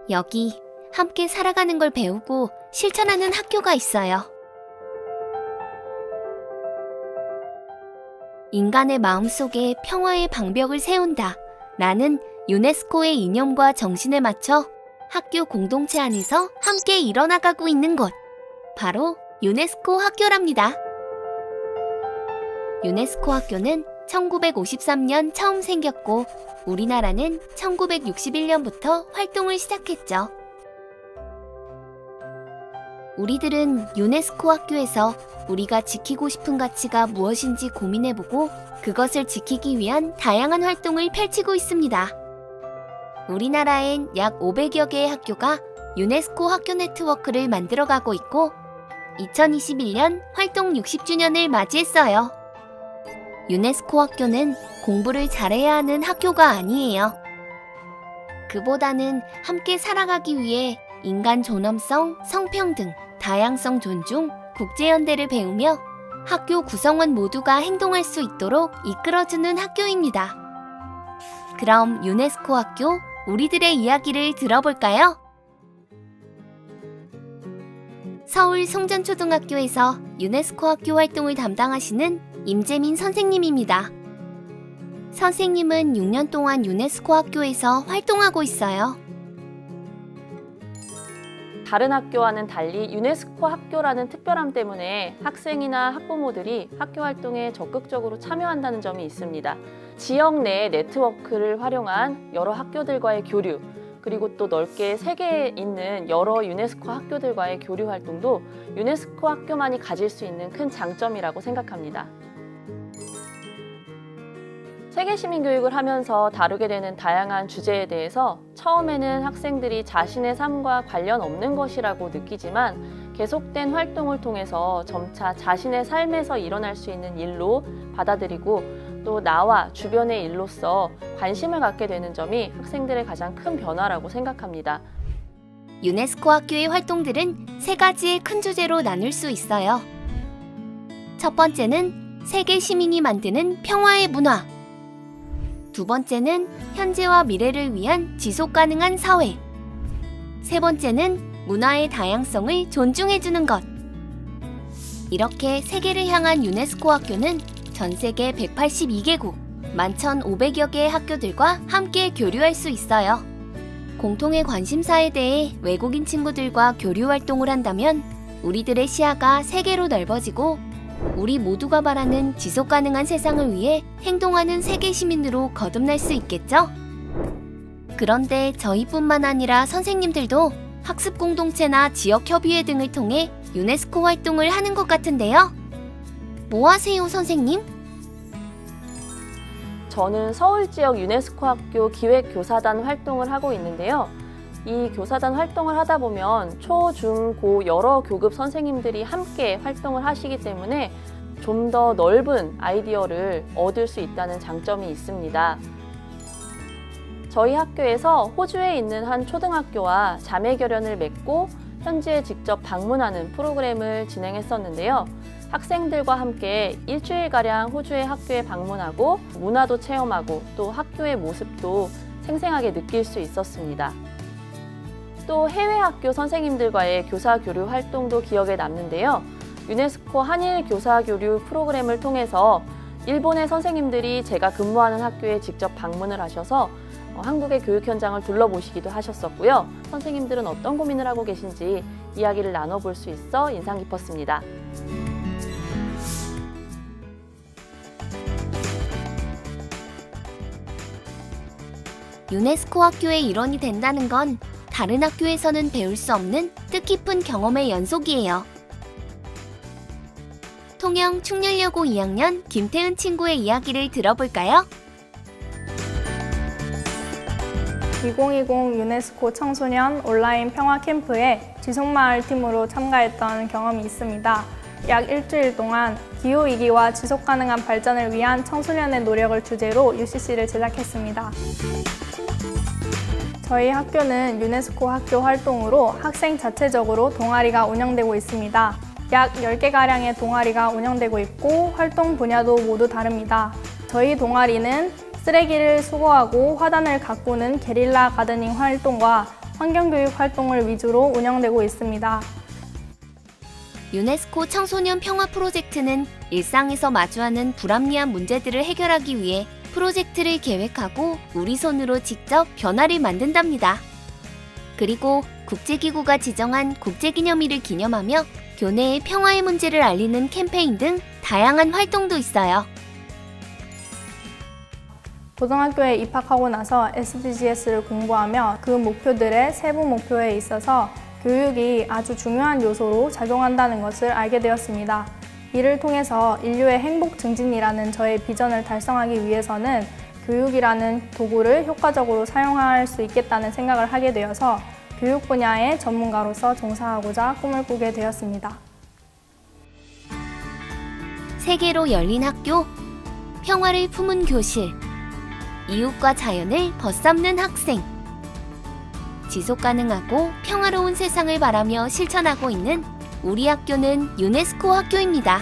여기 함께 살아가는 걸 배우고 실천하는 학교가 있어요. 인간의 마음속에 평화의 방벽을 세운다 라는 유네스코의 이념과 정신에 맞춰 학교 공동체 안에서 함께 일어나가고 있는 곳, 바로 유네스코 학교랍니다. 유네스코 학교는 1953년 처음 생겼고 우리나라는 1961년부터 활동을 시작했죠. 우리들은 유네스코 학교에서 우리가 지키고 싶은 가치가 무엇인지 고민해보고 그것을 지키기 위한 다양한 활동을 펼치고 있습니다. 우리나라엔 약 500여 개의 학교가 유네스코 학교 네트워크를 만들어가고 있고 2021년 활동 60주년을 맞이했어요. 유네스코 학교는 공부를 잘해야 하는 학교가 아니에요. 그보다는 함께 살아가기 위해 인간 존엄성, 성평등, 다양성 존중, 국제연대를 배우며 학교 구성원 모두가 행동할 수 있도록 이끌어주는 학교입니다. 그럼 유네스코 학교, 우리들의 이야기를 들어볼까요? 서울 송전초등학교에서 유네스코 학교 활동을 담당하시는 임재민 선생님입니다. 선생님은 6년 동안 유네스코 학교에서 활동하고 있어요. 다른 학교와는 달리 유네스코 학교라는 특별함 때문에 학생이나 학부모들이 학교 활동에 적극적으로 참여한다는 점이 있습니다. 지역 내 네트워크를 활용한 여러 학교들과의 교류, 그리고 또 넓게 세계에 있는 여러 유네스코 학교들과의 교류 활동도 유네스코 학교만이 가질 수 있는 큰 장점이라고 생각합니다. 세계 시민 교육을 하면서 다루게 되는 다양한 주제에 대해서 처음에는 학생들이 자신의 삶과 관련 없는 것이라고 느끼지만 계속된 활동을 통해서 점차 자신의 삶에서 일어날 수 있는 일로 받아들이고 또 나와 주변의 일로서 관심을 갖게 되는 점이 학생들의 가장 큰 변화라고 생각합니다. 유네스코 학교의 활동들은 3가지의 큰 주제로 나눌 수 있어요. 첫 번째는 세계 시민이 만드는 평화의 문화. 두 번째는 현재와 미래를 위한 지속 가능한 사회. 세 번째는 문화의 다양성을 존중해주는 것. 이렇게 세계를 향한 유네스코 학교는 전 세계 182개국, 11,500여 개의 학교들과 함께 교류할 수 있어요. 공통의 관심사에 대해 외국인 친구들과 교류 활동을 한다면 우리들의 시야가 세계로 넓어지고 우리 모두가 바라는 지속 가능한 세상을 위해 행동하는 세계 시민으로 거듭날 수 있겠죠? 그런데 저희뿐만 아니라 선생님들도 학습 공동체나 지역 협의회 등을 통해 유네스코 활동을 하는 것 같은데요. 뭐 하세요, 선생님? 저는 서울 지역 유네스코 학교 기획교사단 활동을 하고 있는데요. 이 교사단 활동을 하다 보면 초, 중, 고 여러 교급 선생님들이 함께 활동을 하시기 때문에 좀 더 넓은 아이디어를 얻을 수 있다는 장점이 있습니다. 저희 학교에서 호주에 있는 한 초등학교와 자매결연을 맺고 현지에 직접 방문하는 프로그램을 진행했었는데요. 학생들과 함께 일주일가량 호주의 학교에 방문하고 문화도 체험하고 또 학교의 모습도 생생하게 느낄 수 있었습니다. 또 해외 학교 선생님들과의 교사 교류 활동도 기억에 남는데요. 유네스코 한일 교사 교류 프로그램을 통해서 일본의 선생님들이 제가 근무하는 학교에 직접 방문을 하셔서 한국의 교육 현장을 둘러보시기도 하셨었고요. 선생님들은 어떤 고민을 하고 계신지 이야기를 나눠볼 수 있어 인상 깊었습니다. 유네스코 학교의 일원이 된다는 건 다른 학교에서는 배울 수 없는 뜻깊은 경험의 연속이에요. 통영 충렬여고 2학년 김태은 친구의 이야기를 들어볼까요? 2020 유네스코 청소년 온라인 평화 캠프에 지속마을 팀으로 참가했던 경험이 있습니다. 약 일주일 동안 기후위기와 지속가능한 발전을 위한 청소년의 노력을 주제로 UCC를 제작했습니다. 저희 학교는 유네스코 학교 활동으로 학생 자체적으로 동아리가 운영되고 있습니다. 약 10개가량의 동아리가 운영되고 있고 활동 분야도 모두 다릅니다. 저희 동아리는 쓰레기를 수거하고 화단을 가꾸는 게릴라 가드닝 활동과 환경교육 활동을 위주로 운영되고 있습니다. 유네스코 청소년 평화 프로젝트는 일상에서 마주하는 불합리한 문제들을 해결하기 위해 프로젝트를 계획하고 우리 손으로 직접 변화를 만든답니다. 그리고 국제기구가 지정한 국제기념일을 기념하며 교내의 평화의 문제를 알리는 캠페인 등 다양한 활동도 있어요. 고등학교에 입학하고 나서 SDGs를 공부하며 그 목표들의 세부 목표에 있어서 교육이 아주 중요한 요소로 작용한다는 것을 알게 되었습니다. 이를 통해서 인류의 행복 증진이라는 저의 비전을 달성하기 위해서는 교육이라는 도구를 효과적으로 사용할 수 있겠다는 생각을 하게 되어서 교육 분야의 전문가로서 종사하고자 꿈을 꾸게 되었습니다. 세계로 열린 학교, 평화를 품은 교실, 이웃과 자연을 벗삼는 학생. 지속가능하고 평화로운 세상을 바라며 실천하고 있는 우리 학교는 유네스코 학교입니다.